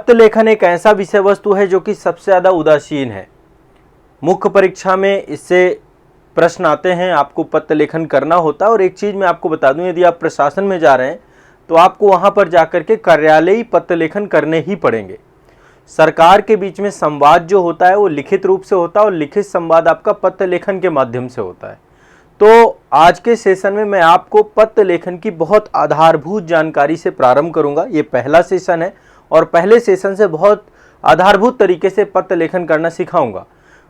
पत्र लेखन एक ऐसा विषय वस्तु है जो कि सबसे ज़्यादा उदासीन है। मुख्य परीक्षा में इससे प्रश्न आते हैं, आपको पत्र लेखन करना होता है। और एक चीज़ मैं आपको बता दूं, यदि आप प्रशासन में जा रहे हैं तो आपको वहां पर जाकर के कार्यालयी पत्र लेखन करने ही पड़ेंगे। सरकार के बीच में संवाद जो होता है वो लिखित रूप से होता है और लिखित संवाद आपका पत्र लेखन के माध्यम से होता है। तो आज के सेशन में मैं आपको पत्र लेखन की बहुत आधारभूत जानकारी से प्रारंभ करूंगा। ये पहला सेशन है और पहले सेशन से बहुत आधारभूत तरीके से पत्र लेखन करना सिखाऊंगा।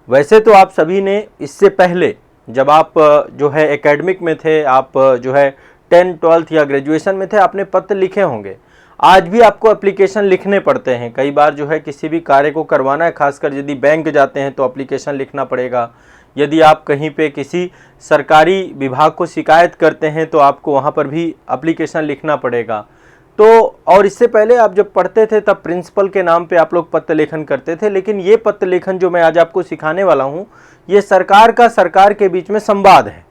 वैसे तो आप सभी ने इससे पहले जब आप जो है एकेडमिक में थे, आप जो है 10th 12th या ग्रेजुएशन में थे, आपने पत्र लिखे होंगे। आज भी आपको एप्लीकेशन लिखने पड़ते हैं। कई बार जो है किसी भी कार्य को करवाना है, खासकर यदि बैंक जाते हैं तो एप्लीकेशन लिखना पड़ेगा। यदि आप कहीं पे किसी सरकारी विभाग को शिकायत करते हैं तो आपको वहाँ पर भी एप्लीकेशन लिखना पड़ेगा। तो और इससे पहले आप जब पढ़ते थे तब प्रिंसिपल के नाम पे आप लोग पत्र लेखन करते थे। लेकिन ये पत्र लेखन जो मैं आज आपको सिखाने वाला हूँ, ये सरकार के बीच में संवाद है।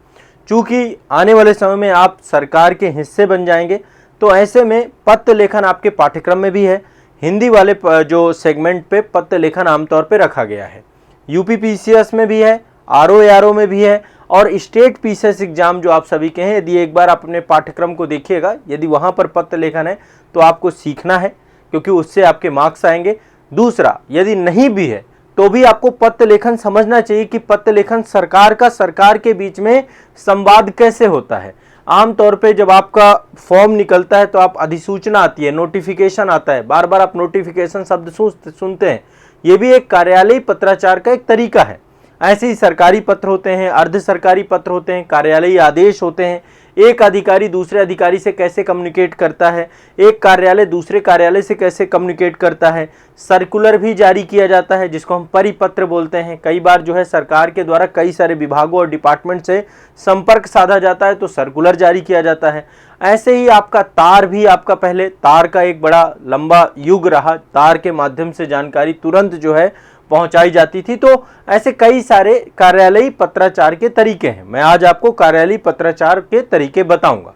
चूँकि आने वाले समय में आप सरकार के हिस्से बन जाएंगे, तो ऐसे में पत्र लेखन आपके पाठ्यक्रम में भी है। हिंदी वाले जो सेगमेंट पे पत्र लेखन आमतौर पे रखा गया है। यूपीपीसीएस में भी है, आरओ में भी है और स्टेट पीसीएस एग्जाम जो आप सभी के हैं, यदि एक बार आप अपने पाठ्यक्रम को देखिएगा, यदि वहाँ पर पत्र लेखन है तो आपको सीखना है, क्योंकि उससे आपके मार्क्स आएंगे। दूसरा, यदि नहीं भी है तो भी आपको पत्र लेखन समझना चाहिए कि पत्र लेखन सरकार के बीच में संवाद कैसे होता है। आमतौर पे जब आपका फॉर्म निकलता है तो आप अधिसूचना आती है, नोटिफिकेशन आता है, बार बार आप नोटिफिकेशन शब्द सुनते हैं। ये भी एक कार्यालयी पत्राचार का एक तरीका है। ऐसे ही सरकारी पत्र होते हैं, अर्ध सरकारी पत्र होते हैं, कार्यालयी आदेश होते हैं। एक अधिकारी दूसरे अधिकारी से कैसे कम्युनिकेट करता है, एक कार्यालय दूसरे कार्यालय से कैसे कम्युनिकेट करता है। सर्कुलर भी जारी किया जाता है जिसको हम परिपत्र बोलते हैं। कई बार जो है सरकार के द्वारा कई सारे विभागों और डिपार्टमेंट से संपर्क साधा जाता है तो सर्कुलर जारी किया जाता है। ऐसे ही आपका तार भी, आपका पहले तार का एक बड़ा लंबा युग रहा, तार के माध्यम से जानकारी तुरंत जो है पहुंचाई जाती थी। तो ऐसे कई सारे कार्यालयी पत्राचार के तरीके हैं। मैं आज आपको कार्यालयी पत्राचार के तरीके बताऊंगा।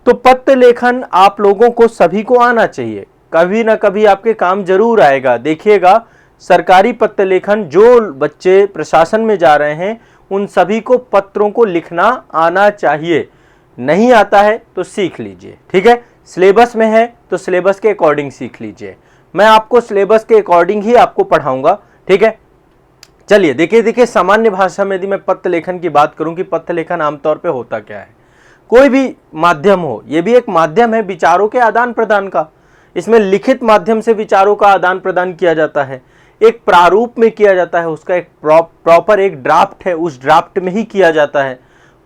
तो पत्र लेखन आप लोगों को सभी को आना चाहिए, कभी ना कभी आपके काम जरूर आएगा। देखिएगा, सरकारी पत्र लेखन जो बच्चे प्रशासन में जा रहे हैं उन सभी को पत्रों को लिखना आना चाहिए। नहीं आता है तो सीख लीजिए, ठीक है। सिलेबस में है तो सिलेबस के अकॉर्डिंग सीख लीजिए। मैं आपको सिलेबस के अकॉर्डिंग ही आपको पढ़ाऊंगा, ठीक है। चलिए देखिए सामान्य भाषा में यदि मैं पत्र लेखन की बात करूं कि पत्र लेखन आमतौर पे होता क्या है। कोई भी माध्यम हो, ये भी एक माध्यम है विचारों के आदान प्रदान का। इसमें लिखित माध्यम से विचारों का आदान प्रदान किया जाता है, एक प्रारूप में किया जाता है, उसका एक प्रॉपर एक ड्राफ्ट है, उस ड्राफ्ट में ही किया जाता है।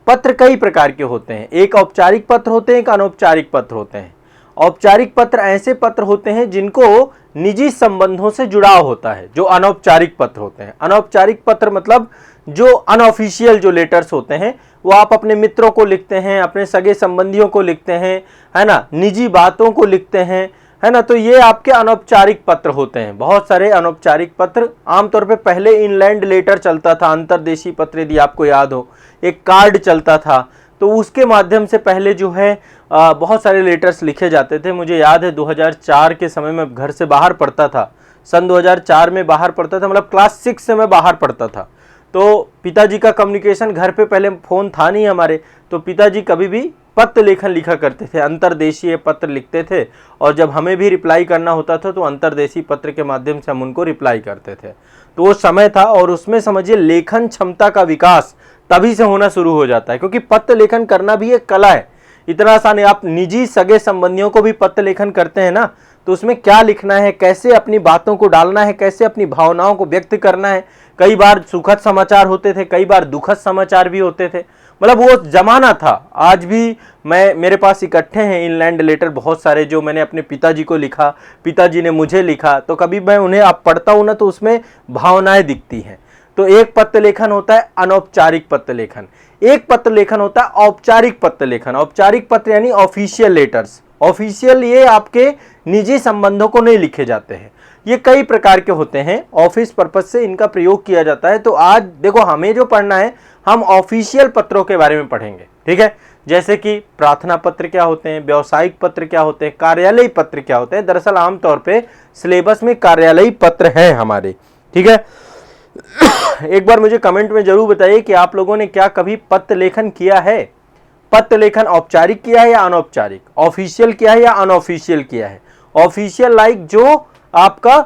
पत्र कई प्रकार के होते हैं, एक औपचारिक पत्र होते हैं, एक अनौपचारिक पत्र होते हैं। औपचारिक पत्र ऐसे पत्र होते हैं जिनको निजी संबंधों से जुड़ाव होता है, जो अनौपचारिक पत्र होते हैं। अनौपचारिक पत्र मतलब जो अनऑफिशियल जो लेटर्स होते हैं, वो आप अपने मित्रों को लिखते हैं, अपने सगे संबंधियों को लिखते हैं, है ना, निजी बातों को लिखते हैं, है ना। तो ये आपके अनौपचारिक पत्र होते हैं। बहुत सारे अनौपचारिक पत्र, आमतौर पे पहले इनलैंड लेटर चलता था, अंतर्देशीय पत्र, यदि आपको याद हो, एक कार्ड चलता था, तो उसके माध्यम से पहले जो है बहुत सारे लेटर्स लिखे जाते थे। मुझे याद है 2004 के समय में घर से बाहर पढ़ता था, सन 2004 में बाहर पढ़ता था, मतलब क्लास 6 से मैं बाहर पढ़ता था। तो पिताजी का कम्युनिकेशन घर पे, पहले फ़ोन था नहीं हमारे, तो पिताजी कभी भी पत्र लेखन लिखा करते थे, अंतर्देशीय पत्र लिखते थे। और जब हमें भी रिप्लाई करना होता था तो अंतर्देशीय पत्र के माध्यम से हम उनको रिप्लाई करते थे। तो वो समय था और उसमें समझिए लेखन क्षमता का विकास तभी से होना शुरू हो जाता है, क्योंकि पत्र लेखन करना भी एक कला है। इतना आसान है, आप निजी सगे संबंधियों को भी पत्र लेखन करते हैं ना, तो उसमें क्या लिखना है, कैसे अपनी बातों को डालना है, कैसे अपनी भावनाओं को व्यक्त करना है। कई बार सुखद समाचार होते थे, कई बार दुखद समाचार भी होते थे, मतलब वो जमाना था। आज भी मेरे पास इकट्ठे हैं इनलैंड लेटर बहुत सारे, जो मैंने अपने पिताजी को लिखा, पिताजी ने मुझे लिखा, तो कभी मैं उन्हें आप पढ़ता हूँ ना तो उसमें भावनाएं दिखती हैं। तो एक पत्र लेखन होता है अनौपचारिक पत्र लेखन, एक पत्र लेखन होता है औपचारिक पत्र लेखन। औपचारिक पत्र यानी ऑफिशियल लेटर्स। ऑफिशियल ये आपके निजी संबंधों को नहीं लिखे जाते हैं, ये कई प्रकार के होते हैं, ऑफिस पर्पज से इनका प्रयोग किया जाता है। तो आज देखो, हमें जो पढ़ना है, हम ऑफिशियल पत्रों के बारे में पढ़ेंगे, ठीक है। जैसे कि प्रार्थना पत्र क्या होते हैं, व्यावसायिक पत्र क्या होते हैं, कार्यालयी पत्र क्या होते हैं। दरअसल आमतौर पे सिलेबस में कार्यालयी पत्र हैं हमारे, ठीक है। एक बार मुझे कमेंट में जरूर बताइए कि आप लोगों ने क्या कभी पत्र लेखन किया है। पत्र लेखन औपचारिक किया है या अनौपचारिक, ऑफिशियल किया है या अनऑफिशियल किया है। ऑफिशियल लाइक जो आपका,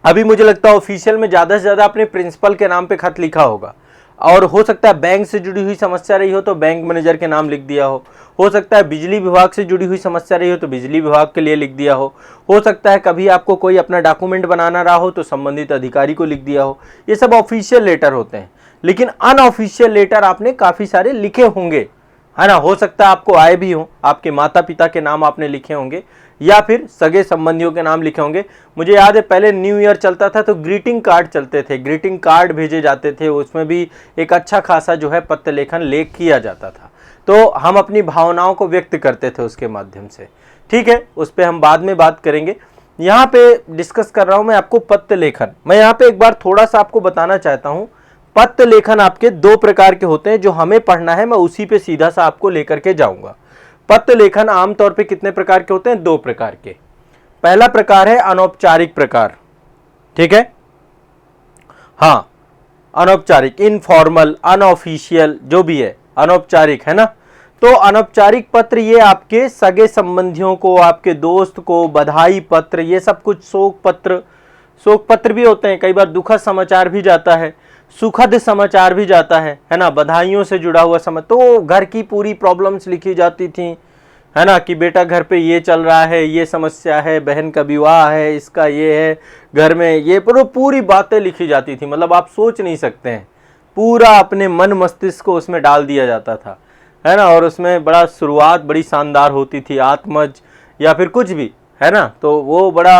अभी मुझे लगता है ऑफिशियल में ज्यादा से ज्यादा अपने प्रिंसिपल के नाम पे खत लिखा होगा, और हो सकता है बैंक से जुड़ी हुई समस्या रही हो तो बैंक मैनेजर के नाम लिख दिया हो सकता है बिजली विभाग से जुड़ी हुई समस्या रही हो तो बिजली विभाग के लिए लिख दिया हो सकता है कभी आपको कोई अपना डॉक्यूमेंट बनाना रहा हो तो संबंधित अधिकारी को लिख दिया हो। ये सब ऑफिशियल लेटर होते हैं। लेकिन अनऑफिशियल लेटर आपने काफी सारे लिखे होंगे, है ना। हो सकता है आपको आए भी हो, आपके माता पिता के नाम आपने लिखे होंगे या फिर सगे संबंधियों के नाम लिखे होंगे। मुझे याद है पहले न्यू ईयर चलता था तो ग्रीटिंग कार्ड चलते थे, ग्रीटिंग कार्ड भेजे जाते थे, उसमें भी एक अच्छा खासा जो है पत्र लेखन लेख किया जाता था। तो हम अपनी भावनाओं को व्यक्त करते थे उसके माध्यम से, ठीक है। उस पर हम बाद में बात करेंगे। यहाँ पे डिस्कस कर रहा हूं मैं आपको पत्र लेखन। मैं यहाँ पे एक बार थोड़ा सा आपको बताना चाहता हूँ, पत्र लेखन आपके दो प्रकार के होते हैं जो हमें पढ़ना है, मैं उसी पे सीधा सा आपको लेकर के जाऊंगा। पत्र लेखन आमतौर पे कितने प्रकार के होते हैं, दो प्रकार के। पहला प्रकार है अनौपचारिक प्रकार, ठीक है। हाँ, अनौपचारिक, इनफॉर्मल, अनऑफिशियल, जो भी है अनौपचारिक, है ना। तो अनौपचारिक पत्र ये आपके सगे संबंधियों को, आपके दोस्त को बधाई पत्र, ये सब कुछ, शोक पत्र भी होते हैं, कई बार दुखद समाचार भी जाता है, सुखद समाचार भी जाता है ना, बधाइयों से जुड़ा हुआ तो घर की पूरी प्रॉब्लम्स लिखी जाती थी, है ना, कि बेटा घर पे ये चल रहा है, ये समस्या है, बहन का विवाह है, इसका ये है, घर में ये, पूरी बातें लिखी जाती थी। मतलब आप सोच नहीं सकते हैं, पूरा अपने मन मस्तिष्क को उसमें डाल दिया जाता था, है ना। और उसमें बड़ा शुरुआत बड़ी शानदार होती थी, आत्मज या फिर कुछ भी, है ना। तो वो बड़ा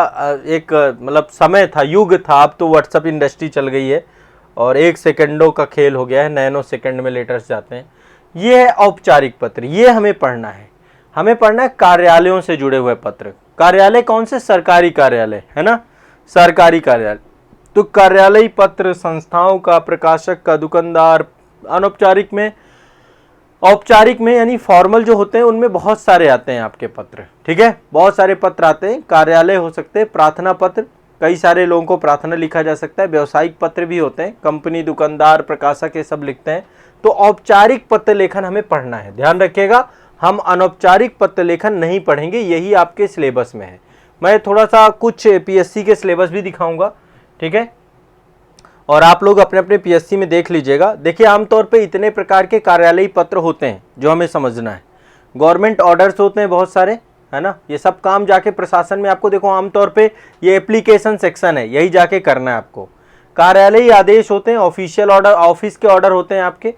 एक मतलब समय था, युग था। अब तो व्हाट्सएप इंडस्ट्री चल गई है और 1 सेकंडों का खेल हो गया है, नैनो सेकंड में लेटर्स जाते हैं। ये है औपचारिक पत्र, ये हमें पढ़ना है। हमें पढ़ना है कार्यालयों से जुड़े हुए पत्र। कार्यालय कौन से, सरकारी कार्यालय, है ना, सरकारी कार्यालय। तो कार्यालयी पत्र संस्थाओं का, प्रकाशक का, दुकानदार। अनौपचारिक में, औपचारिक में यानी फॉर्मल जो होते हैं उनमें बहुत सारे आते हैं आपके पत्र, ठीक है। बहुत सारे पत्र आते हैं, कार्यालय हो सकते हैं, प्रार्थना पत्र, कई सारे लोगों को प्रार्थना लिखा जा सकता है, व्यावसायिक पत्र भी होते हैं, कंपनी, दुकानदार, प्रकाशक, ये सब लिखते हैं। तो औपचारिक पत्र लेखन हमें पढ़ना है, ध्यान रखिएगा। हम अनौपचारिक पत्र लेखन नहीं पढ़ेंगे, यही आपके सिलेबस में है। मैं थोड़ा सा कुछ पीएससी के सिलेबस भी दिखाऊंगा, ठीक है, और आप लोग अपने अपने पीएससी में देख लीजिएगा। देखिए आमतौर पे इतने प्रकार के कार्यालयी पत्र होते हैं जो हमें समझना है। गवर्नमेंट ऑर्डर्स होते हैं बहुत सारे, है ना। ये सब काम जाके प्रशासन में आपको, देखो आमतौर पे ये एप्लीकेशन सेक्शन है, यही जाके करना है आपको। कार्यालयी आदेश होते हैं, ऑफिशियल ऑर्डर, ऑफिस के ऑर्डर होते हैं आपके,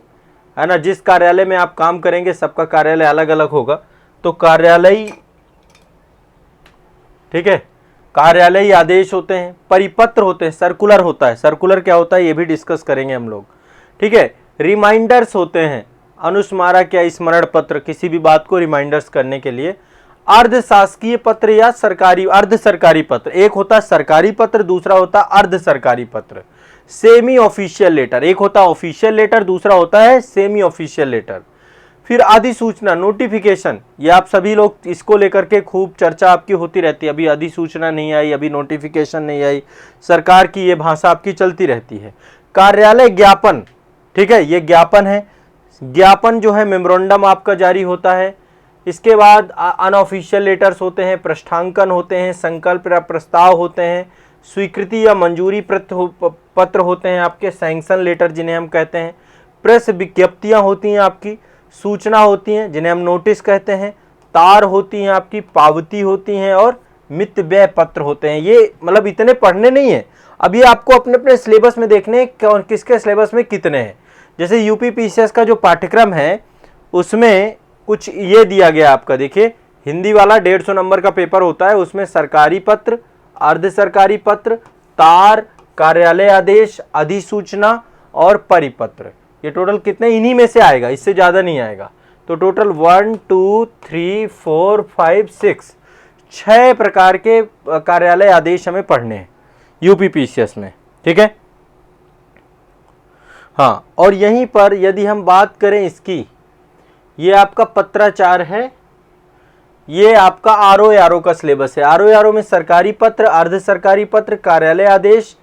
है ना। जिस कार्यालय में आप काम करेंगे सबका कार्यालय अलग अलग होगा, तो कार्यालयी, ठीक है, कार्यालयी आदेश होते हैं। परिपत्र होते हैं, सर्कुलर होता है, सर्कुलर क्या होता है ये भी डिस्कस करेंगे हम लोग, ठीक है। रिमाइंडर्स होते हैं, अनुस्मारक या स्मरण पत्र, किसी भी बात को रिमाइंडर्स करने के लिए। अर्ध शासकीय पत्र या सरकारी, अर्ध सरकारी पत्र, एक होता है सरकारी पत्र, दूसरा होता है अर्ध सरकारी पत्र। सेमी ऑफिशियल लेटर, एक होता है ऑफिशियल लेटर, दूसरा होता है सेमी ऑफिशियल लेटर। फिर अधिसूचना, नोटिफिकेशन, ये आप सभी लोग इसको लेकर के खूब चर्चा आपकी होती रहती है, अभी अधिसूचना नहीं आई, अभी नोटिफिकेशन नहीं आई, सरकार की ये भाषा आपकी चलती रहती है। कार्यालय ज्ञापन, ठीक है, ये ज्ञापन है, ज्ञापन जो है मेमोरेंडम आपका जारी होता है। इसके बाद अनऑफिशियल लेटर्स होते हैं, पृष्ठांकन होते हैं, संकल्प या प्रस्ताव होते हैं, स्वीकृति या मंजूरी पत्र होते हैं आपके, सैंक्शन लेटर जिन्हें हम कहते हैं, प्रेस विज्ञप्तियां होती हैं आपकी, सूचना होती हैं जिन्हें हम नोटिस कहते हैं, तार होती हैं आपकी, पावती होती हैं, और मित व्यय पत्र होते हैं। ये मतलब इतने पढ़ने नहीं है, अब ये आपको अपने अपने सिलेबस में देखने हैं किसके सिलेबस में कितने हैं। जैसे यूपी पीसीएस का जो पाठ्यक्रम है उसमें कुछ ये दिया गया आपका, देखिए हिंदी वाला 150 नंबर का पेपर होता है, उसमें सरकारी पत्र, अर्ध सरकारी पत्र, तार, कार्यालय आदेश, अधिसूचना और परिपत्र, ये टोटल कितने, इन्हीं में से आएगा, इससे ज्यादा नहीं आएगा। तो टोटल 1 2 3 4 5 6 6 प्रकार के कार्यालय आदेश हमें पढ़ने हैं यूपी पीसीएस में, ठीक है। हाँ, और यहीं पर यदि हम बात करें इसकी, ये आपका पत्राचार है, ये आपका आरओ का सिलेबस है। आरओ में सरकारी पत्र, अर्ध सरकारी पत्र, कार्यालय आदेश,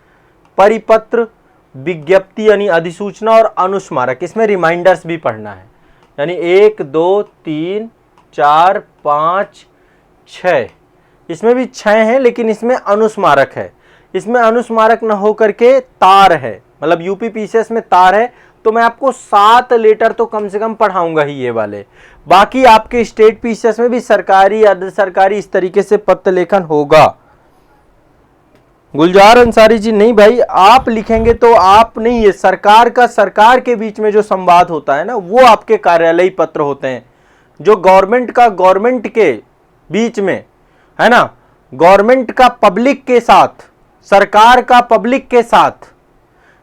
परिपत्र, विज्ञप्ति यानी अधिसूचना और अनुस्मारक। इसमें रिमाइंडर्स भी पढ़ना है, यानी 1 2 3 4 5 6, इसमें भी 6 हैं, लेकिन इसमें अनुस्मारक है। इसमें अनुस्मारक न होकर के तार है, मतलब यूपी पीसीएस में तार है, तो मैं आपको 7 लेटर तो कम से कम पढ़ाऊंगा ही ये वाले। बाकी आपके स्टेट पीसीएस में भी सरकारी, अर्ध सरकारी, इस तरीके से पत्र लेखन होगा। गुलजार अंसारी जी, नहीं भाई, आप लिखेंगे तो आप नहीं, ये सरकार का, सरकार के बीच में जो संवाद होता है ना, वो आपके कार्यालयी पत्र होते हैं। जो गवर्नमेंट का गवर्नमेंट के बीच में है ना, गवर्नमेंट का पब्लिक के साथ, सरकार का पब्लिक के साथ,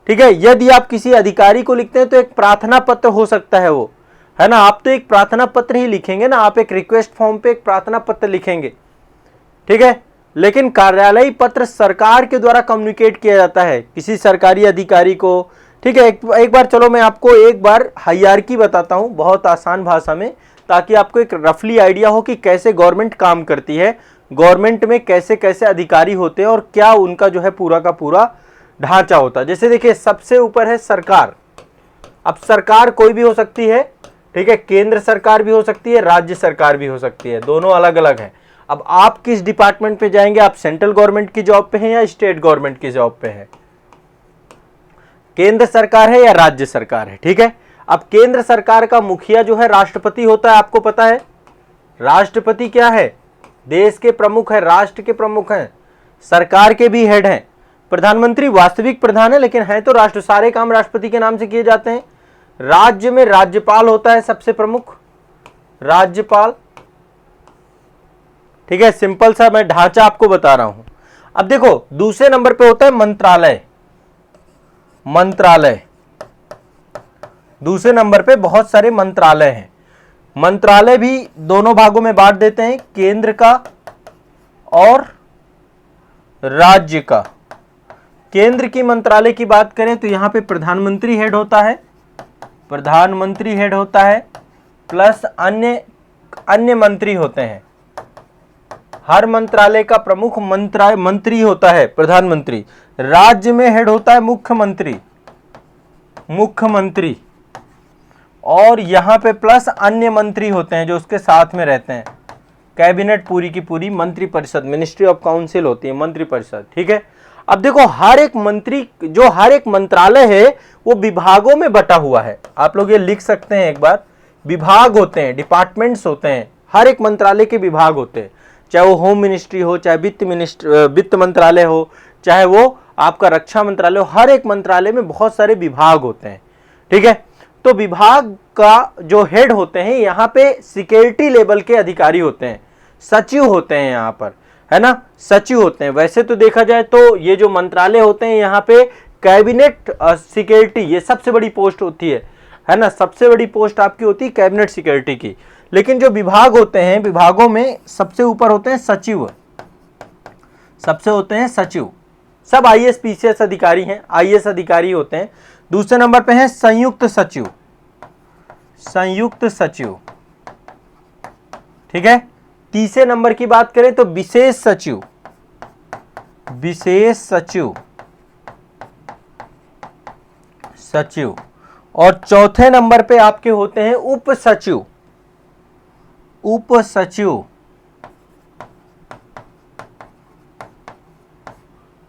ठीक है। यदि आप किसी अधिकारी को लिखते हैं तो एक प्रार्थना पत्र हो सकता है वो, है ना। आप तो एक प्रार्थना पत्र ही लिखेंगे ना, आप एक रिक्वेस्ट फॉर्म पे एक प्रार्थना पत्र लिखेंगे, ठीक है। लेकिन कार्यालयी पत्र सरकार के द्वारा कम्युनिकेट किया जाता है किसी सरकारी अधिकारी को, ठीक है। एक बार चलो मैं आपको एक बार हायरार्की बताता हूं बहुत आसान भाषा में, ताकि आपको एक रफली आइडिया हो कि कैसे गवर्नमेंट काम करती है, गवर्नमेंट में कैसे कैसे अधिकारी होते हैं और क्या उनका जो है पूरा का पूरा ढांचा होता है। जैसे देखिए, सबसे ऊपर है सरकार। अब सरकार कोई भी हो सकती है, ठीक है। केंद्र सरकार भी हो सकती है, राज्य सरकार भी हो सकती है, दोनों अलग अलग है। अब आप किस डिपार्टमेंट पे जाएंगे, आप सेंट्रल गवर्नमेंट की जॉब पे हैं या स्टेट गवर्नमेंट की जॉब पे हैं, केंद्र सरकार है या राज्य सरकार है, ठीक है। अब केंद्र सरकार का मुखिया जो है राष्ट्रपति होता है, आपको पता है। राष्ट्रपति क्या है, देश के प्रमुख है, राष्ट्र के प्रमुख हैं, सरकार के भी हेड हैं। प्रधानमंत्री वास्तविक प्रधान है, लेकिन है तो राष्ट्र, सारे काम राष्ट्रपति के नाम से किए जाते हैं। राज्य में राज्यपाल होता है सबसे प्रमुख, राज्यपाल, ठीक है। सिंपल सा मैं ढांचा आपको बता रहा हूं। अब देखो, दूसरे नंबर पे होता है मंत्रालय। मंत्रालय, दूसरे नंबर पे बहुत सारे मंत्रालय हैं। मंत्रालय भी दोनों भागों में बांट देते हैं, केंद्र का और राज्य का। केंद्र की मंत्रालय की बात करें तो यहां पे प्रधानमंत्री हेड होता है, प्रधानमंत्री हेड होता है, प्लस अन्य मंत्री होते हैं। हर मंत्रालय का प्रमुख मंत्री होता है प्रधानमंत्री। राज्य में हेड होता है मुख्यमंत्री, मुख्यमंत्री, और यहां पे प्लस अन्य मंत्री होते हैं जो उसके साथ में रहते हैं। कैबिनेट पूरी की पूरी मंत्री परिषद, मिनिस्ट्री ऑफ काउंसिल होती है, मंत्री परिषद, ठीक है। अब देखो, हर एक मंत्री, जो हर एक मंत्रालय है वो विभागों में बटा हुआ है। आप लोग ये लिख सकते हैं एक बार, विभाग होते हैं, डिपार्टमेंट्स होते हैं, हर एक मंत्रालय के विभाग होते हैं। चाहे वो होम मिनिस्ट्री हो, चाहे वित्त मंत्रालय हो, चाहे वो आपका रक्षा मंत्रालय हो, हर एक मंत्रालय में बहुत सारे विभाग होते हैं, ठीक है। तो विभाग का जो हेड होते हैं, यहाँ पे सिक्योरिटी लेवल के अधिकारी होते हैं, सचिव होते हैं यहाँ पर, है ना, सचिव होते हैं। वैसे तो देखा जाए तो ये जो मंत्रालय होते हैं यहाँ पे कैबिनेट सिक्योरिटी, ये सबसे बड़ी पोस्ट होती है ना, सबसे बड़ी पोस्ट आपकी होती है कैबिनेट सिक्योरिटी की। लेकिन जो विभाग होते हैं, विभागों में सबसे ऊपर होते हैं सचिव, सबसे होते हैं सचिव। सब आईएएस पीसीएस अधिकारी हैं, आईएएस अधिकारी होते हैं। दूसरे नंबर पे है संयुक्त सचिव, संयुक्त सचिव, ठीक है। तीसरे नंबर की बात करें तो विशेष सचिव, विशेष सचिव, सचिव। और चौथे नंबर पे आपके होते हैं उप सचिव, उप सचिव,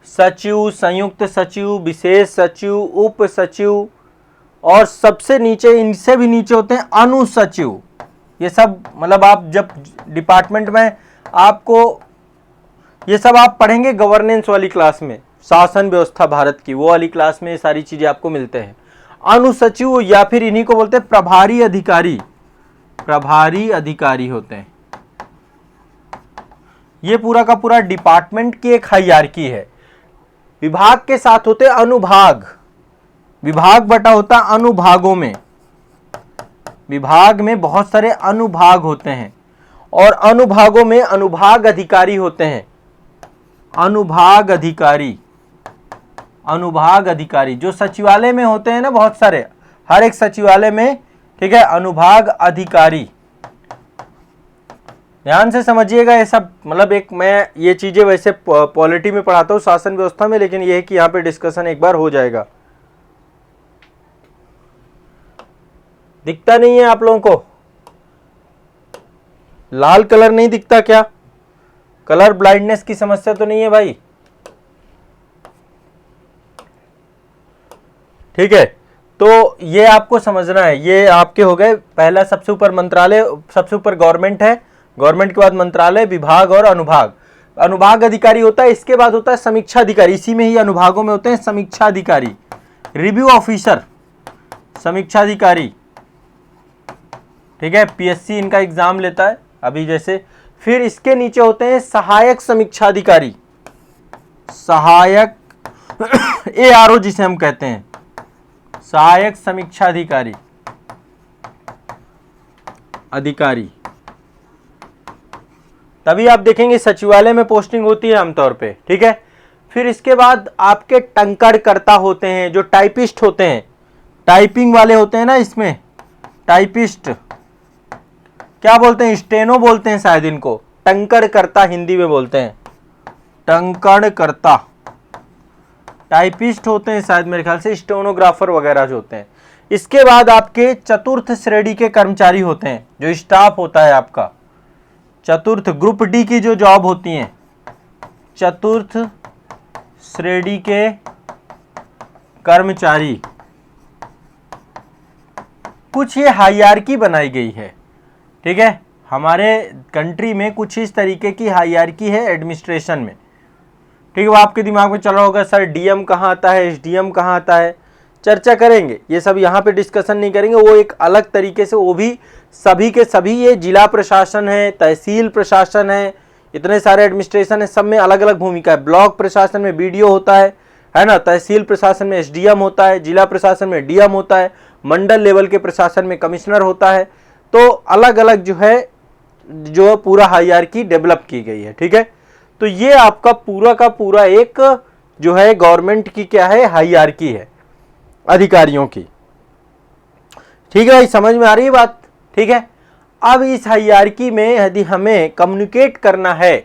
सचिव, संयुक्त सचिव, विशेष सचिव, उप सचिव, और सबसे नीचे, इनसे भी नीचे होते हैं अनुसचिव। ये सब मतलब आप जब डिपार्टमेंट में, आपको ये सब आप पढ़ेंगे गवर्नेंस वाली क्लास में, शासन व्यवस्था भारत की, वो वाली क्लास में ये सारी चीजें आपको मिलते हैं। अनुसचिव या फिर इन्हीं को बोलते हैं प्रभारी अधिकारी, प्रभारी अधिकारी होते हैं। ये पूरा का पूरा डिपार्टमेंट की एक हायरार्की है। विभाग के साथ होते हैं अनुभाग, विभाग बटा होता है अनुभागों में, विभाग में बहुत सारे अनुभाग होते हैं, और अनुभागों में अनुभाग अधिकारी होते हैं, अनुभाग अधिकारी, अनुभाग अधिकारी जो सचिवालय में होते हैं ना, बहुत सारे, हर एक सचिवालय में ठीक है, अनुभाग अधिकारी। ध्यान से समझिएगा, ये सब मतलब एक, मैं ये चीजें वैसे पॉलिटी में पढ़ाता हूँ, शासन व्यवस्था में, लेकिन ये है कि यहाँ पे डिस्कशन एक बार हो जाएगा। दिखता नहीं है आप लोगों को? लाल कलर नहीं दिखता क्या? कलर ब्लाइंडनेस की समस्या तो नहीं है भाई? ठीक है, तो ये आपको समझना है। ये आपके हो गए, पहला सबसे ऊपर मंत्रालय, सबसे ऊपर गवर्नमेंट है, गवर्नमेंट के बाद मंत्रालय, विभाग और अनुभाग। अनुभाग अधिकारी होता है, इसके बाद होता है समीक्षा अधिकारी। इसी में ही अनुभागों में होते हैं समीक्षा अधिकारी, रिव्यू ऑफिसर, समीक्षा अधिकारी। ठीक है, पीएससी इनका एग्जाम लेता है अभी जैसे। फिर इसके नीचे होते हैं सहायक समीक्षा अधिकारी, सहायक एआरओ जिसे हम कहते हैं, सहायक समीक्षा अधिकारी, अधिकारी। तभी आप देखेंगे सचिवालय में पोस्टिंग होती है आमतौर पे। ठीक है, फिर इसके बाद आपके टंकणकर्ता होते हैं, जो टाइपिस्ट होते हैं, टाइपिंग वाले होते हैं ना, इसमें टाइपिस्ट क्या बोलते हैं, स्टेनो बोलते हैं शायद इनको, टंकणकर्ता हिंदी में बोलते हैं, टंकणकर्ता। टाइपिस्ट होते हैं शायद मेरे ख्याल से, स्टेनोग्राफर वगैरह जो होते हैं। इसके बाद आपके चतुर्थ श्रेणी के कर्मचारी होते हैं, जो स्टाफ होता है आपका, चतुर्थ ग्रुप डी की जो जॉब होती हैं, चतुर्थ श्रेणी के कर्मचारी। कुछ ये हायरार्की बनाई गई है। ठीक है, हमारे कंट्री में कुछ इस तरीके की हायरार्की है एडमिनिस्ट्रेशन में। ठीक है, वो आपके दिमाग में चल रहा होगा सर डीएम कहाँ आता है, एसडीएम कहाँ आता है, चर्चा करेंगे, ये सब यहाँ पे डिस्कशन नहीं करेंगे। वो एक अलग तरीके से, वो भी सभी के सभी, ये जिला प्रशासन है, तहसील प्रशासन है, इतने सारे एडमिनिस्ट्रेशन है, सब में अलग अलग भूमिका है। ब्लॉक प्रशासन में बीडीओ होता है ना, तहसील प्रशासन में एसडीएम होता है, जिला प्रशासन में डीएम होता है, मंडल लेवल के प्रशासन में कमिश्नर होता है। तो अलग अलग जो है, जो पूरा हायरार्की डेवलप की गई है। ठीक है, तो ये आपका पूरा का पूरा एक जो है गवर्नमेंट की क्या है, हायरार्की है अधिकारियों की। ठीक है भाई, समझ में आ रही है बात? ठीक है, अब इस हायरार्की में यदि हमें कम्युनिकेट करना है,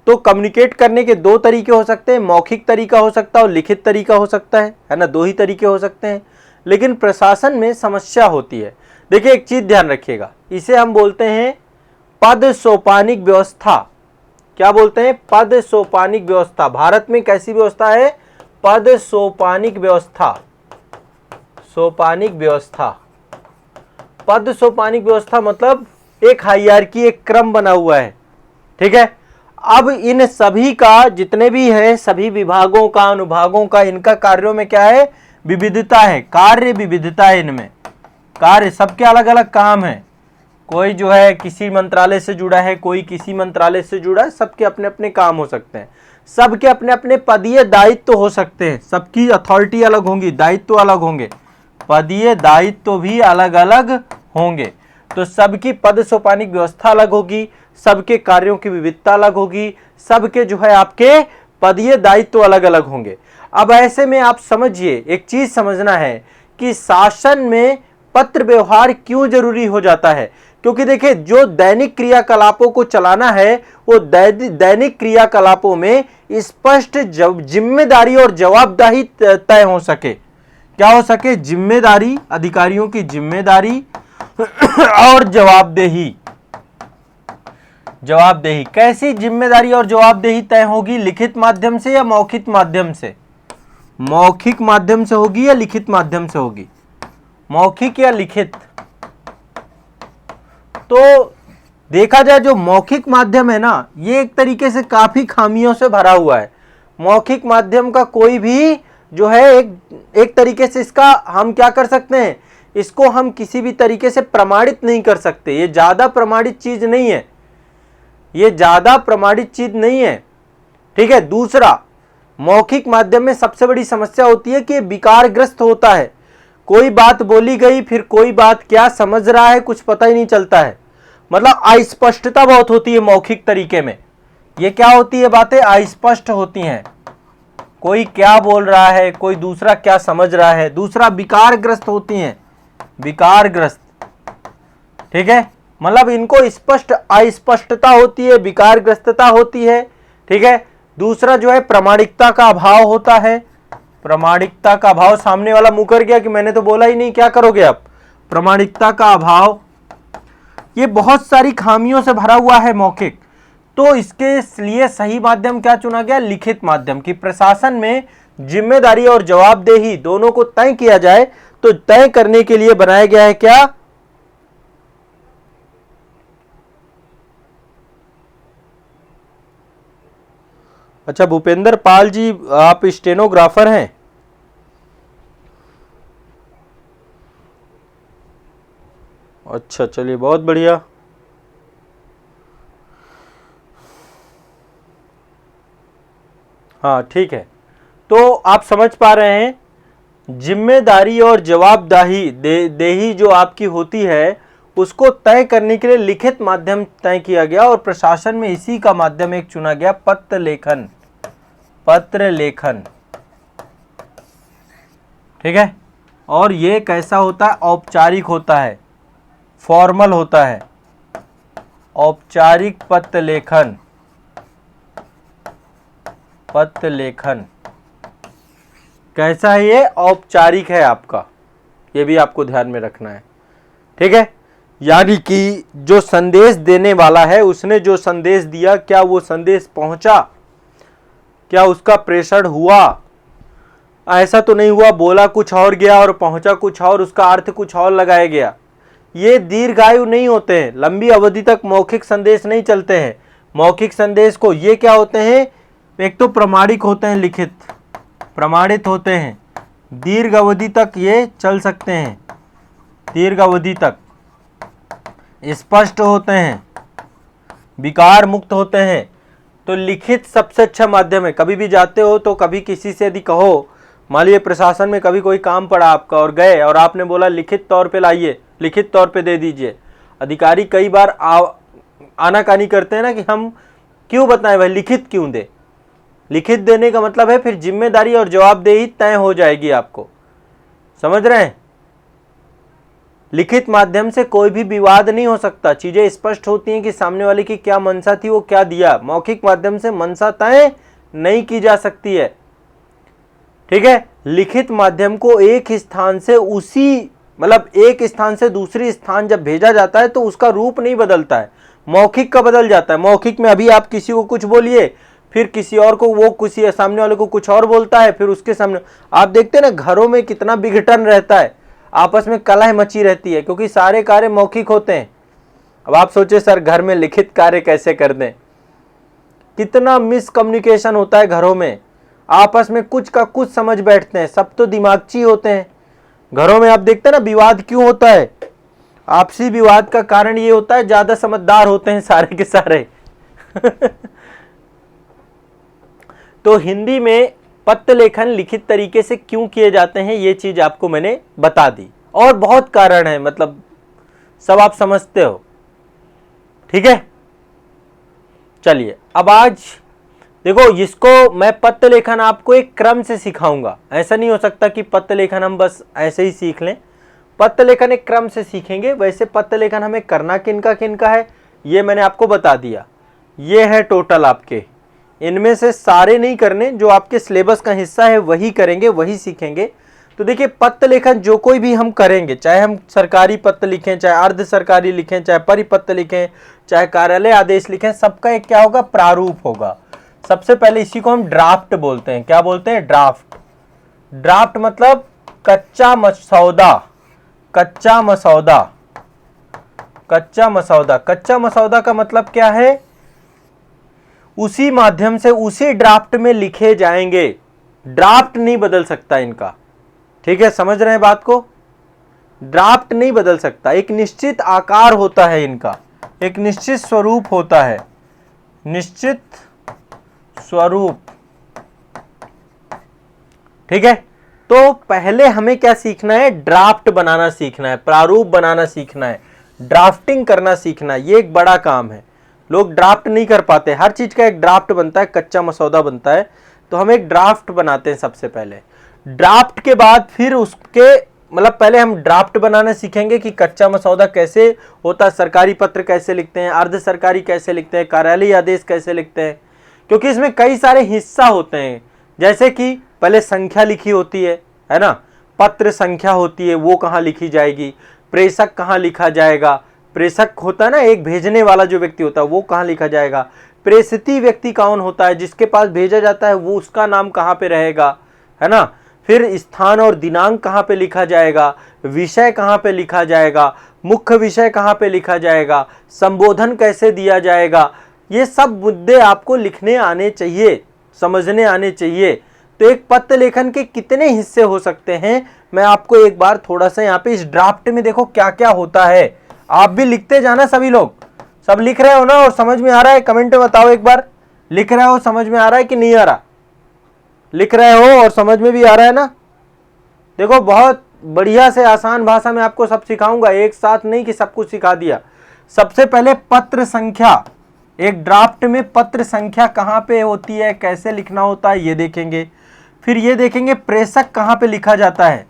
तो कम्युनिकेट करने के दो तरीके हो सकते हैं, मौखिक तरीका हो सकता है और लिखित तरीका हो सकता है ना, दो ही तरीके हो सकते हैं। लेकिन प्रशासन में समस्या होती है। देखिए एक चीज ध्यान रखिएगा, इसे हम बोलते हैं पद सोपानिक व्यवस्था। क्या बोलते हैं? पद सोपानिक व्यवस्था। भारत में कैसी व्यवस्था है? पद सोपानिक व्यवस्था, सोपानिक व्यवस्था। पद सोपानिक व्यवस्था मतलब एक हायरार्की, एक क्रम बना हुआ है। ठीक है, अब इन सभी का जितने भी है, सभी विभागों का, अनुभागों का, इनका कार्यों में क्या है? विविधता है, कार्य विविधता है इनमें। कार्य सबके अलग अलग काम है, कोई जो है किसी मंत्रालय से जुड़ा है, कोई किसी मंत्रालय से जुड़ा है, सबके अपने अपने काम हो सकते हैं, सबके अपने अपने पदीय दायित्व हो सकते हैं, सबकी अथॉरिटी अलग होंगी, दायित्व अलग होंगे, पदीय दायित्व भी अलग अलग होंगे। तो सबकी पद सोपानिक व्यवस्था अलग होगी, सबके कार्यों की विविधता अलग होगी, सबके जो है आपके पदीय दायित्व अलग अलग होंगे। अब ऐसे में आप समझिए, एक चीज समझना है कि शासन में पत्र व्यवहार क्यों जरूरी हो जाता है। क्योंकि देखिए, जो दैनिक क्रियाकलापों को चलाना है, वो दैनिक क्रियाकलापों में स्पष्ट जिम्मेदारी और जवाबदेही तय हो सके। क्या हो सके? जिम्मेदारी, अधिकारियों की जिम्मेदारी और जवाबदेही। जवाबदेही कैसी जिम्मेदारी और जवाबदेही तय होगी? लिखित माध्यम से या मौखिक माध्यम से? मौखिक माध्यम से होगी या लिखित माध्यम से होगी? मौखिक या लिखित? तो देखा जाए जो मौखिक माध्यम है ना, ये एक तरीके से काफी खामियों से भरा हुआ है। मौखिक माध्यम का कोई भी जो है एक तरीके से इसका हम क्या कर सकते हैं, इसको हम किसी भी तरीके से प्रमाणित नहीं कर सकते। ये ज्यादा प्रमाणित चीज नहीं है, ये ज्यादा प्रमाणित चीज नहीं है। ठीक है, दूसरा, मौखिक माध्यम में सबसे बड़ी समस्या होती है कि विकारग्रस्त होता है। कोई बात बोली गई, फिर कोई बात क्या समझ रहा है कुछ पता ही नहीं चलता है, मतलब अस्पष्टता बहुत होती है मौखिक तरीके में। ये क्या होती है? बातें अस्पष्ट होती हैं, कोई क्या बोल रहा है, कोई दूसरा क्या समझ रहा है। दूसरा, विकारग्रस्त होती हैं, विकारग्रस्त। ठीक है, मतलब इनको स्पष्ट अस्पष्टता होती है, विकारग्रस्तता होती है। ठीक है, दूसरा जो है प्रामाणिकता का अभाव होता है। प्रामाणिकता का अभाव, सामने वाला मुकर गया कि मैंने तो बोला ही नहीं, क्या करोगे आप? प्रामाणिकता का अभाव, ये बहुत सारी खामियों से भरा हुआ है मौखिक। तो इसके लिए सही माध्यम क्या चुना गया? लिखित माध्यम। की प्रशासन में जिम्मेदारी और जवाबदेही दोनों को तय किया जाए, तो तय करने के लिए बनाया गया है क्या? अच्छा, भूपेंद्र पाल जी आप स्टेनोग्राफर हैं? अच्छा, चलिए बहुत बढ़िया। हाँ ठीक है, तो आप समझ पा रहे हैं, जिम्मेदारी और जवाबदेही देही जो आपकी होती है उसको तय करने के लिए लिखित माध्यम तय किया गया, और प्रशासन में इसी का माध्यम एक चुना गया, पत्र लेखन। पत्र लेखन, ठीक है, और ये कैसा होता है? औपचारिक होता है, फॉर्मल होता है, औपचारिक पत्र लेखन। पत्र लेखन कैसा है? ये औपचारिक है आपका, ये भी आपको ध्यान में रखना है। ठीक है, यानी कि जो संदेश देने वाला है उसने जो संदेश दिया, क्या वो संदेश पहुंचा? क्या उसका प्रेषण हुआ? ऐसा तो नहीं हुआ बोला कुछ और गया और पहुंचा कुछ और, उसका अर्थ कुछ और लगाया गया। ये दीर्घायु नहीं होते हैं, लंबी अवधि तक मौखिक संदेश नहीं चलते हैं। मौखिक संदेश को ये क्या होते हैं? एक तो प्रामाणिक होते हैं, लिखित प्रमाणित होते हैं, दीर्घ अवधि तक ये चल सकते हैं, दीर्घ अवधि तक स्पष्ट होते हैं, विकार मुक्त होते हैं। तो लिखित सबसे अच्छा माध्यम है। कभी भी जाते हो तो कभी किसी से यदि कहो, मान लीजिए प्रशासन में कभी कोई काम पड़ा आपका और गए और आपने बोला लिखित तौर पे लाइए, लिखित तौर पे दे दीजिए, अधिकारी कई बार आनाकानी करते हैं ना कि हम क्यों बताएं भाई, लिखित क्यों दे? लिखित देने का मतलब है फिर जिम्मेदारी और जवाबदेही तय हो जाएगी आपको, समझ रहे हैं? लिखित माध्यम से कोई भी विवाद नहीं हो सकता, चीजें स्पष्ट होती हैं कि सामने वाले की क्या मनसा थी, वो क्या दिया। मौखिक माध्यम से मनसा तय नहीं की जा सकती है। ठीक है, लिखित माध्यम को एक स्थान से एक स्थान से दूसरी स्थान जब भेजा जाता है तो उसका रूप नहीं बदलता है, मौखिक का बदल जाता है। मौखिक में अभी आप किसी को कुछ बोलिए, फिर किसी और को, वो किसी सामने वाले को कुछ और बोलता है, फिर उसके सामने आप देखते हैं ना घरों में कितना विघटन रहता है, आपस में कलह मची रहती है, क्योंकि सारे कार्य मौखिक होते हैं। अब आप सोचे सर घर में लिखित कार्य कैसे कर दें, कितना मिसकम्युनिकेशन होता है घरों में, आपस में कुछ का कुछ समझ बैठते हैं, सब तो दिमागची होते हैं। घरों में आप देखते हैं ना विवाद क्यों होता है? आपसी विवाद का कारण ये होता है ज्यादा समझदार होते हैं सारे के सारे। तो हिंदी में पत्र लेखन लिखित तरीके से क्यों किए जाते हैं, ये चीज आपको मैंने बता दी, और बहुत कारण है, मतलब सब आप समझते हो। ठीक है, चलिए अब आज देखो, इसको मैं पत्र लेखन आपको एक क्रम से सिखाऊंगा। ऐसा नहीं हो सकता कि पत्र लेखन हम बस ऐसे ही सीख लें, पत्र लेखन एक क्रम से सीखेंगे। वैसे पत्र लेखन हमें करना किनका किनका है ये मैंने आपको बता दिया। ये है टोटल आपके, इनमें से सारे नहीं करने, जो आपके सिलेबस का हिस्सा है वही करेंगे, वही सीखेंगे। तो देखिए पत्र लेखन जो कोई भी हम करेंगे, चाहे हम सरकारी पत्र लिखें, चाहे अर्ध सरकारी लिखें, चाहे परिपत्र लिखें, चाहे कार्यालय आदेश लिखें, सबका एक क्या होगा? प्रारूप होगा। सबसे पहले इसी को हम ड्राफ्ट बोलते हैं। क्या बोलते हैं? ड्राफ्ट। ड्राफ्ट मतलब कच्चा मसौदा, कच्चा मसौदा, कच्चा मसौदा। कच्चा मसौदा का मतलब क्या है? उसी माध्यम से उसी ड्राफ्ट में लिखे जाएंगे, ड्राफ्ट नहीं बदल सकता इनका। ठीक है, समझ रहे हैं बात को? ड्राफ्ट नहीं बदल सकता, एक निश्चित आकार होता है इनका, एक निश्चित स्वरूप होता है, निश्चित स्वरूप। ठीक है, तो पहले हमें क्या सीखना है? ड्राफ्ट बनाना सीखना है, प्रारूप बनाना सीखना है, ड्राफ्टिंग करना सीखना है। ये एक बड़ा काम है, लोग ड्राफ्ट नहीं कर पाते। हर चीज का एक ड्राफ्ट बनता है, कच्चा मसौदा बनता है, तो हम एक ड्राफ्ट बनाते हैं सबसे पहले। ड्राफ्ट के बाद फिर उसके मतलब पहले हम ड्राफ्ट बनाना सीखेंगे कि कच्चा मसौदा कैसे होता है, सरकारी पत्र कैसे लिखते हैं, अर्ध सरकारी कैसे लिखते हैं, कार्यालयीय आदेश कैसे लिखते हैं, क्योंकि इसमें कई सारे हिस्सा होते हैं। जैसे कि पहले संख्या लिखी होती है ना, पत्र संख्या होती है, वो कहाँ लिखी जाएगी, प्रेषक कहाँ लिखा जाएगा, प्रेषक होता है ना एक भेजने वाला जो व्यक्ति होता है वो कहाँ लिखा जाएगा, प्रेषित व्यक्ति कौन होता है जिसके पास भेजा जाता है वो उसका नाम कहाँ पे रहेगा, है ना। फिर स्थान और दिनांक कहाँ पे लिखा जाएगा, विषय कहाँ पे लिखा जाएगा, मुख्य विषय कहाँ पे लिखा जाएगा, संबोधन कैसे दिया जाएगा, ये सब मुद्दे आपको लिखने आने चाहिए, समझने आने चाहिए। तो एक पत्र लेखन के कितने हिस्से हो सकते हैं, मैं आपको एक बार थोड़ा सा यहाँ पे इस ड्राफ्ट में देखो क्या क्या होता है। आप भी लिखते जाना, सभी लोग सब लिख रहे हो ना और समझ में आ रहा है, कमेंट में बताओ एक बार, लिख रहे हो, समझ में आ रहा है कि नहीं आ रहा, लिख रहे हो और समझ में भी आ रहा है ना। देखो बहुत बढ़िया से आसान भाषा में आपको सब सिखाऊंगा, एक साथ नहीं कि सब कुछ सिखा दिया। सबसे पहले पत्र संख्या, एक ड्राफ्ट में पत्र संख्या कहाँ पे होती है, कैसे लिखना होता है ये देखेंगे। फिर ये देखेंगे प्रेषक कहाँ पे लिखा जाता है,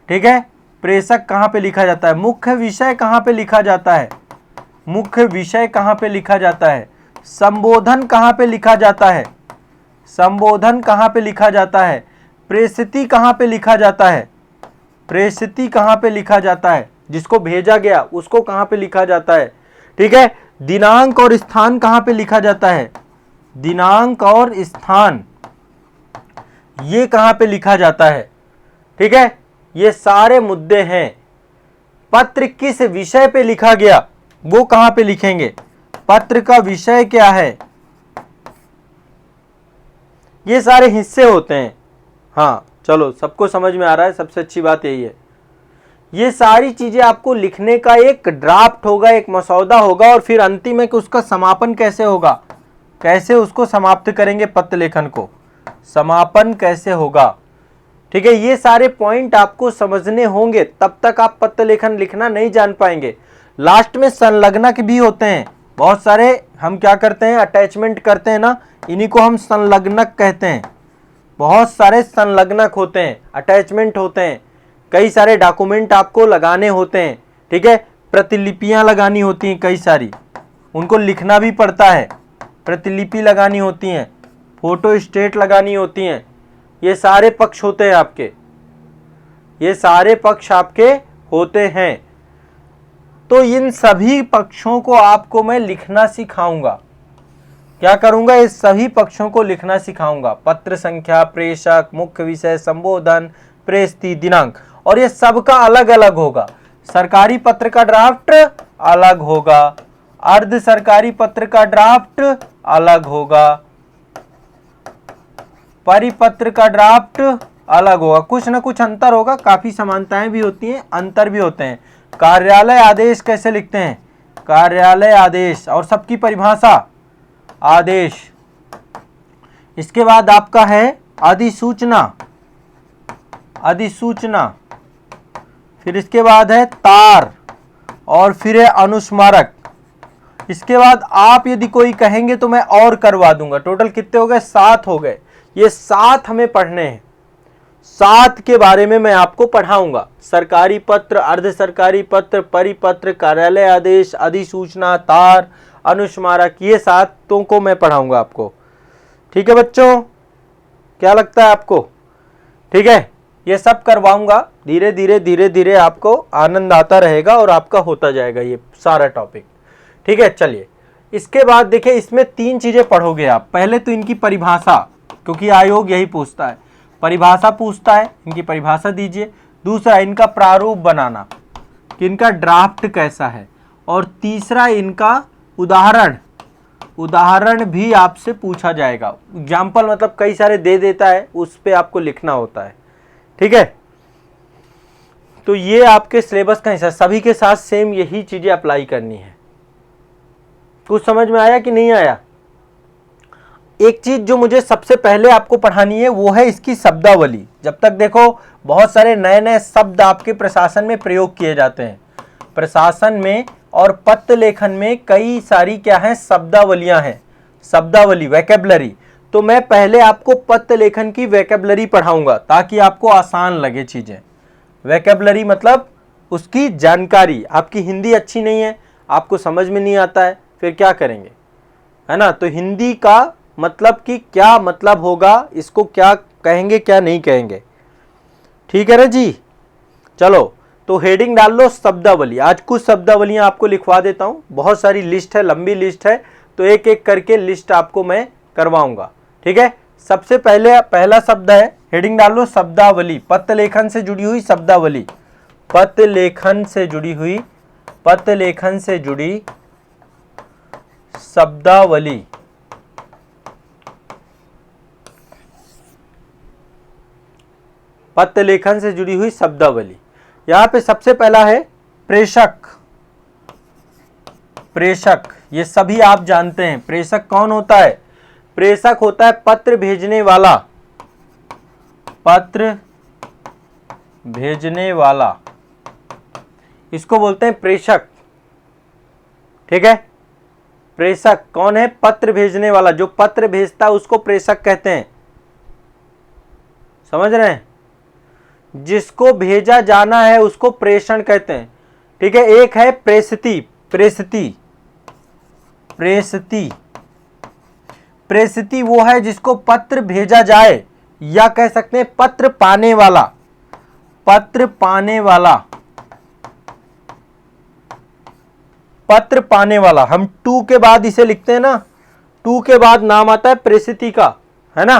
ठीक है, प्रेषक कहाँ पे लिखा जाता है, मुख्य विषय कहाँ पे लिखा जाता है, मुख्य विषय कहाँ पे लिखा जाता है, संबोधन कहाँ पे लिखा जाता है, संबोधन कहाँ पे लिखा जाता है, प्रेषित कहाँ पे लिखा जाता है, प्रेषित कहाँ पे लिखा जाता है, जिसको भेजा गया उसको कहाँ पे लिखा जाता है, ठीक है। दिनांक और स्थान कहाँ पे लिखा जाता है, दिनांक और स्थान ये कहाँ पे लिखा जाता है, ठीक है। ये सारे मुद्दे हैं। पत्र किस विषय पे लिखा गया वो कहाँ पे लिखेंगे, पत्र का विषय क्या है, ये सारे हिस्से होते हैं। हाँ चलो, सबको समझ में आ रहा है, सबसे अच्छी बात यही है। ये सारी चीजें आपको लिखने का एक ड्राफ्ट होगा, एक मसौदा होगा, और फिर अंतिम में कि उसका समापन कैसे होगा, कैसे उसको समाप्त करेंगे पत्र लेखन को, समापन कैसे होगा, ठीक है। ये सारे पॉइंट आपको समझने होंगे, तब तक आप पत्र लेखन लिखना नहीं जान पाएंगे। लास्ट में संलग्नक भी होते हैं बहुत सारे, हम क्या करते हैं अटैचमेंट करते हैं ना, इन्हीं को हम संलग्नक कहते हैं। बहुत सारे संलग्नक होते हैं, अटैचमेंट होते हैं, कई सारे डॉक्यूमेंट आपको लगाने होते हैं, ठीक है, प्रतिलिपियां लगानी होती हैं कई सारी, उनको लिखना भी पड़ता है, प्रतिलिपि लगानी होती हैं, फोटो स्टेट लगानी होती हैं, ये सारे पक्ष होते हैं आपके, ये सारे पक्ष आपके होते हैं। तो इन सभी पक्षों को आपको मैं लिखना सिखाऊंगा, क्या करूंगा, इस सभी पक्षों को लिखना सिखाऊंगा, पत्र संख्या, प्रेषक, मुख्य विषय, संबोधन, प्रेषित, दिनांक, और ये सबका अलग अलग होगा। सरकारी पत्र का ड्राफ्ट अलग होगा, अर्ध सरकारी पत्र का ड्राफ्ट अलग होगा, परिपत्र का ड्राफ्ट अलग होगा, कुछ ना कुछ अंतर होगा, काफी समानताएं भी होती हैं, अंतर भी होते हैं। कार्यालय आदेश कैसे लिखते हैं, कार्यालय आदेश, और सबकी परिभाषा आदेश। इसके बाद आपका है अधिसूचना, अधिसूचना, फिर इसके बाद है तार, और फिर है अनुस्मारक। इसके बाद आप यदि कोई कहेंगे तो मैं और करवा दूंगा। टोटल कितने हो गए, 7 हो गए। ये 7 हमें पढ़ने हैं, 7 के बारे में मैं आपको पढ़ाऊंगा। सरकारी पत्र, अर्ध सरकारी पत्र, परिपत्र, कार्यालय आदेश, अधिसूचना, तार, अनुस्मारक, ये 7 को मैं पढ़ाऊंगा आपको, ठीक है बच्चों, क्या लगता है आपको, ठीक है। ये सब करवाऊंगा, धीरे धीरे धीरे धीरे आपको आनंद आता रहेगा और आपका होता जाएगा ये सारा टॉपिक, ठीक है। चलिए इसके बाद देखिए, इसमें 3 चीजें पढ़ोगे आप। पहले तो इनकी परिभाषा, क्योंकि आयोग यही पूछता है, परिभाषा पूछता है, इनकी परिभाषा दीजिए। दूसरा इनका प्रारूप बनाना कि इनका ड्राफ्ट कैसा है, और तीसरा इनका उदाहरण, उदाहरण भी आपसे पूछा जाएगा। एग्जाम्पल मतलब कई सारे दे देता है, उस पे आपको लिखना होता है, ठीक है। तो ये आपके सिलेबस का हिस्सा, सभी के साथ सेम यही चीजें अप्लाई करनी है। कुछ समझ में आया कि नहीं आया। एक चीज जो मुझे सबसे पहले आपको पढ़ानी है वो है इसकी शब्दावली। जब तक देखो बहुत सारे नए नए शब्द आपके प्रशासन में प्रयोग किए जाते हैं, प्रशासन में और पत्र लेखन में कई सारी क्या है, शब्दावलियां हैं, शब्दावली, वैकेबलरी। तो मैं पहले आपको पत्र लेखन की वैकेबलरी पढ़ाऊंगा ताकि आपको आसान लगे चीजें, वैकेबलरी मतलब उसकी जानकारी। आपकी हिंदी अच्छी नहीं है, आपको समझ में नहीं आता है, फिर क्या करेंगे, है ना। तो हिंदी का मतलब कि क्या मतलब होगा, इसको क्या कहेंगे क्या नहीं कहेंगे, ठीक है ना जी। चलो तो हेडिंग डाल लो शब्दावली। आज कुछ शब्दावलियां आपको लिखवा देता हूं, बहुत सारी लिस्ट है, लंबी लिस्ट है, तो एक एक करके लिस्ट आपको मैं करवाऊंगा, ठीक है। सबसे पहले पहला शब्द है, हेडिंग डाल लो शब्दावली, पत्र लेखन से जुड़ी हुई शब्दावली, पत्र लेखन से जुड़ी हुई, पत्र लेखन से जुड़ी शब्दावली। पत्र लेखन से जुड़ी हुई शब्दावली। यहां पे सबसे पहला है प्रेषक। प्रेषक ये सभी आप जानते हैं, प्रेषक कौन होता है? प्रेषक होता है पत्र भेजने वाला, पत्र भेजने वाला, इसको बोलते हैं प्रेषक, ठीक है। प्रेषक कौन है? पत्र भेजने वाला, जो पत्र भेजता है उसको प्रेषक कहते हैं, समझ रहे हैं। जिसको भेजा जाना है उसको प्रेषण कहते हैं, ठीक है। एक है प्रेषिती, प्रेषिती, प्रेषिती, प्रेषिती वो है जिसको पत्र भेजा जाए, या कह सकते हैं पत्र पाने वाला, पत्र पाने वाला, पत्र पाने वाला। हम टू के बाद इसे लिखते हैं ना, टू के बाद नाम आता है प्रेषिती का, है ना।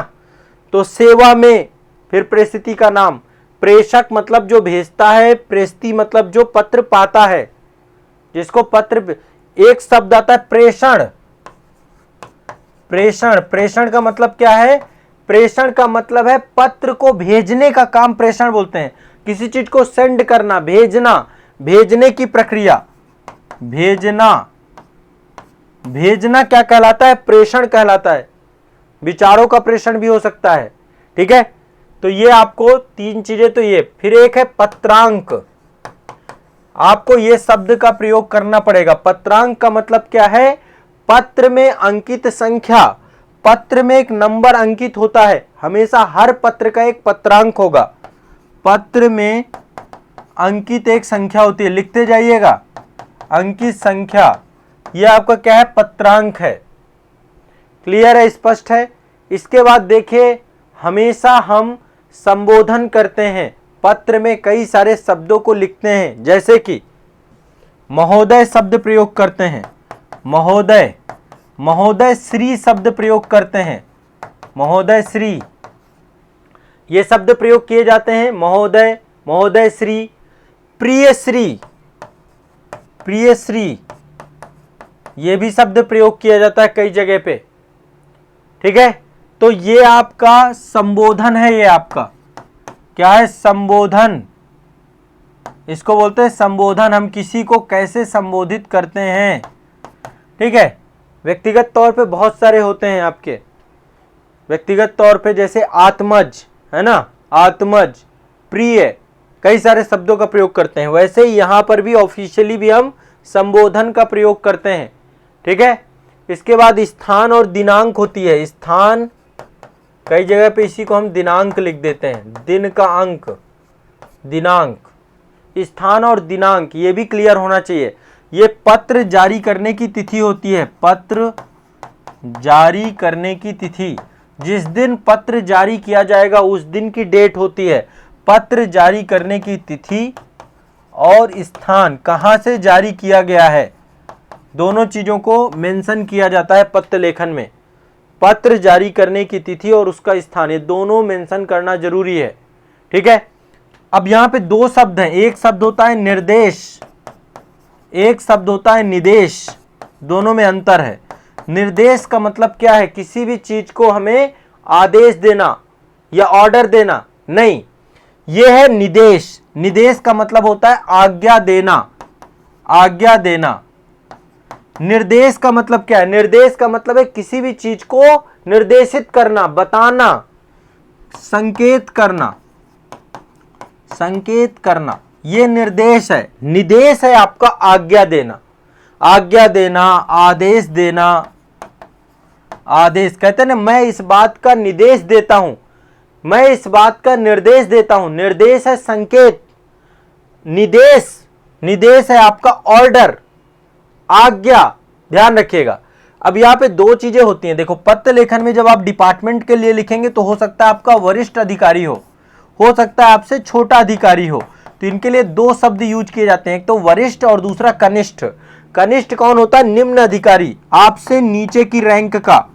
तो सेवा में फिर प्रेषिती का नाम। प्रेषक मतलब जो भेजता है, प्रेषिती मतलब जो पत्र पाता है, जिसको पत्र। एक शब्द आता है प्रेषण। प्रेषण, प्रेषण का मतलब क्या है? प्रेषण का मतलब है पत्र को भेजने का काम प्रेषण बोलते हैं। किसी चीज को सेंड करना, भेजना, भेजने की प्रक्रिया, भेजना, भेजना क्या कहलाता है? प्रेषण कहलाता है। विचारों का प्रेषण भी हो सकता है, ठीक है। तो ये आपको तीन चीजें तो ये। फिर एक है पत्रांक, आपको ये शब्द का प्रयोग करना पड़ेगा। पत्रांक का मतलब क्या है? पत्र में अंकित संख्या, पत्र में एक नंबर अंकित होता है, हमेशा हर पत्र का एक पत्रांक होगा। पत्र में अंकित एक संख्या होती है, लिखते जाइएगा, अंकित संख्या, यह आपका क्या है? पत्रांक है। क्लियर है, स्पष्ट है। इसके बाद देखिए, हमेशा हम संबोधन करते हैं, पत्र में कई सारे शब्दों को लिखते हैं, जैसे कि महोदय शब्द प्रयोग करते हैं, महोदय, महोदय श्री शब्द प्रयोग करते हैं, महोदय श्री, ये शब्द प्रयोग किए जाते हैं। महोदय, महोदय श्री, प्रिय श्री, प्रिय श्री, ये भी शब्द प्रयोग किया जाता है कई जगह पे, ठीक है। तो ये आपका संबोधन है, ये आपका क्या है? संबोधन, इसको बोलते हैं संबोधन। हम किसी को कैसे संबोधित करते हैं, ठीक है। व्यक्तिगत तौर पे बहुत सारे होते हैं आपके, व्यक्तिगत तौर पे जैसे आत्मज, है ना, आत्मज, प्रिय, कई सारे शब्दों का प्रयोग करते हैं। वैसे ही यहां पर भी ऑफिशियली भी हम संबोधन का प्रयोग करते हैं, ठीक है। इसके बाद स्थान और दिनांक होती है। स्थान, कई जगह पे इसी को हम दिनांक लिख देते हैं, दिन का अंक, दिनांक। स्थान और दिनांक ये भी क्लियर होना चाहिए। ये पत्र जारी करने की तिथि होती है, पत्र जारी करने की तिथि, जिस दिन पत्र जारी किया जाएगा उस दिन की डेट होती है पत्र जारी करने की तिथि, और स्थान कहां से जारी किया गया है, दोनों चीजों को मेंशन किया जाता है पत्र लेखन में। पत्र जारी करने की तिथि और उसका स्थान, ये दोनों मेंशन करना जरूरी है, ठीक है। अब यहां पे दो शब्द हैं, एक शब्द होता है निर्देश, एक शब्द होता है निदेश, दोनों में अंतर है। निर्देश का मतलब क्या है? किसी भी चीज को हमें आदेश देना या ऑर्डर देना, नहीं, यह है निदेश। निदेश का मतलब होता है आज्ञा देना, आज्ञा देना। निर्देश का मतलब क्या है? निर्देश का मतलब है किसी भी चीज को निर्देशित करना, बताना, संकेत करना, संकेत करना, ये निर्देश है। निदेश है आपका आज्ञा देना, आज्ञा देना, आदेश देना। आदेश कहते हैं ना, मैं इस बात का निर्देश देता हूं, मैं इस बात का निर्देश देता हूं। निर्देश है संकेत, निदेश, निदेश है आपका ऑर्डर, आज्ञा, ध्यान रखिएगा। अब यहां पे दो चीजें होती हैं, देखो पत्र लेखन में जब आप डिपार्टमेंट के लिए लिखेंगे तो हो सकता है आपका वरिष्ठ अधिकारी हो सकता है आपसे छोटा अधिकारी हो, तो इनके लिए दो शब्द यूज किए जाते हैं, एक तो वरिष्ठ और दूसरा कनिष्ठ। कनिष्ठ कौन होता है? निम्न अधिकारी, आपसे नीचे की रैंक का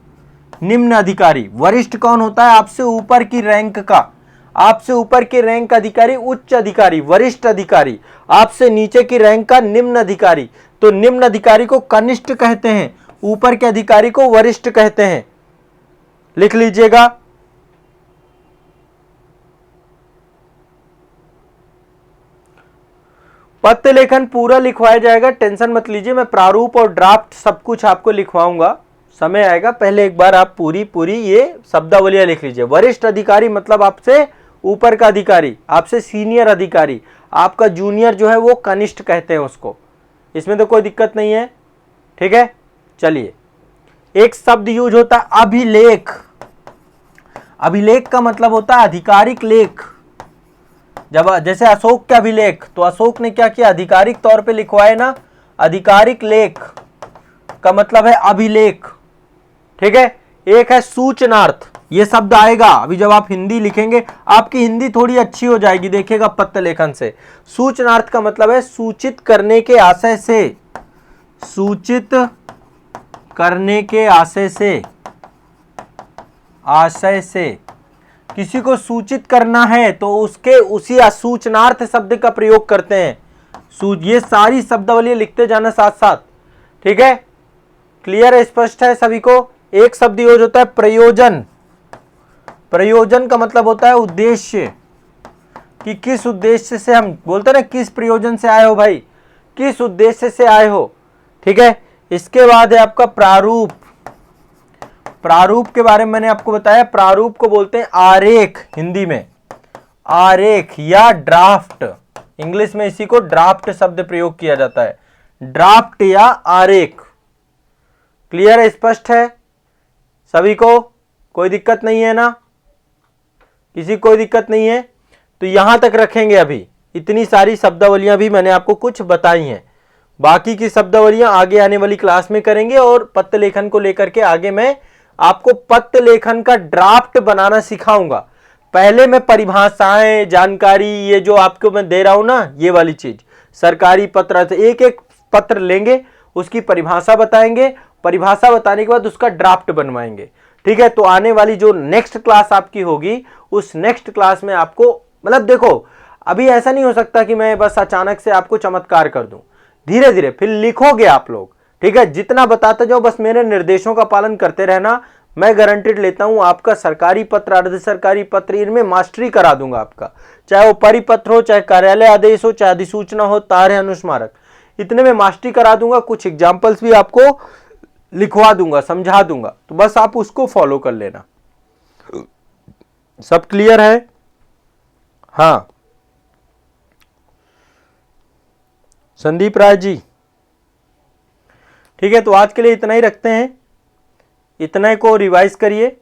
निम्न अधिकारी। वरिष्ठ कौन होता है? आपसे ऊपर की रैंक का, आपसे ऊपर की रैंक अधिकारी उच्च अधिकारी, वरिष्ठ अधिकारी, आपसे नीचे की रैंक का निम्न अधिकारी। तो निम्न अधिकारी को कनिष्ठ कहते हैं, ऊपर के अधिकारी को वरिष्ठ कहते हैं। लिख लीजिएगा। पत्र लेखन पूरा लिखवाया जाएगा, टेंशन मत लीजिए, मैं प्रारूप और ड्राफ्ट सब कुछ आपको लिखवाऊंगा, समय आएगा। पहले एक बार आप पूरी ये शब्दावलियां लिख लीजिए। वरिष्ठ अधिकारी मतलब आपसे ऊपर का अधिकारी, आपसे सीनियर अधिकारी, आपका जूनियर जो है वो कनिष्ठ कहते हैं उसको, इसमें तो कोई दिक्कत नहीं है, ठीक है। चलिए, एक शब्द यूज होता है अभिलेख। अभिलेख का मतलब होता है आधिकारिक लेख। जब जैसे अशोक के अभिलेख, तो अशोक ने क्या किया? आधिकारिक तौर पे लिखवाए ना, आधिकारिक लेख का मतलब है अभिलेख, ठीक है। एक है सूचनार्थ, ये शब्द आएगा अभी जब आप हिंदी लिखेंगे, आपकी हिंदी थोड़ी अच्छी हो जाएगी, देखिएगा पत्र लेखन से। सूचनार्थ का मतलब है सूचित करने के आशय से, सूचित करने के आशय से, आशय से किसी को सूचित करना है तो उसके उसी सूचनार्थ शब्द का प्रयोग करते हैं। ये सारी शब्दावली लिखते जाना साथ साथ, ठीक है। क्लियर है, स्पष्ट है सभी को। एक शब्द यूज होता है प्रयोजन। प्रयोजन का मतलब होता है उद्देश्य, कि किस उद्देश्य से, हम बोलते हैं ना किस प्रयोजन से आए हो भाई, किस उद्देश्य से आए हो, ठीक है। इसके बाद है आपका प्रारूप। प्रारूप के बारे में मैंने आपको बताया, प्रारूप को बोलते हैं आरेख, हिंदी में आरेख या ड्राफ्ट, इंग्लिश में इसी को ड्राफ्ट शब्द प्रयोग किया जाता है, ड्राफ्ट या आरेख। क्लियर है, स्पष्ट है सभी को, कोई दिक्कत नहीं है ना, किसी कोई दिक्कत नहीं है? तो यहां तक रखेंगे। अभी इतनी सारी शब्दावलियां भी मैंने आपको कुछ बताई हैं, बाकी की शब्दावलियां आगे आने वाली क्लास में करेंगे। और पत्र लेखन को लेकर के आगे मैं आपको पत्र लेखन का ड्राफ्ट बनाना सिखाऊंगा। पहले मैं परिभाषाएं, जानकारी, ये जो आपको मैं दे रहा हूं ना, ये वाली चीज, सरकारी पत्र से एक एक पत्र लेंगे, उसकी परिभाषा बताएंगे, परिभाषा बताने के बाद उसका ड्राफ्ट बनवाएंगे, ठीक है। तो आने वाली जो नेक्स्ट क्लास आपकी होगी, उस नेक्स्ट क्लास में आपको, मतलब देखो अभी ऐसा नहीं हो सकता कि मैं बस अचानक से आपको चमत्कार कर दूं, धीरे धीरे फिर लिखोगे आप लोग, ठीक है। जितना बताते जाओ, बस मेरे निर्देशों का पालन करते रहना। मैं गारंटेड लेता हूं आपका सरकारी पत्र, अर्ध सरकारी पत्र, इनमें मास्टरी करा दूंगा आपका, चाहे वो परिपत्र हो, चाहे कार्यालय आदेश हो, चाहे अधिसूचना हो, तार है, अनुस्मारक, इतने में मास्टरी करा दूंगा। कुछ एग्जाम्पल्स भी आपको लिखवा दूंगा, समझा दूंगा, तो बस आप उसको फॉलो कर लेना। सब क्लियर है? हाँ, संदीप राय जी, ठीक है। तो आज के लिए इतना ही रखते हैं, इतना को रिवाइज करिए,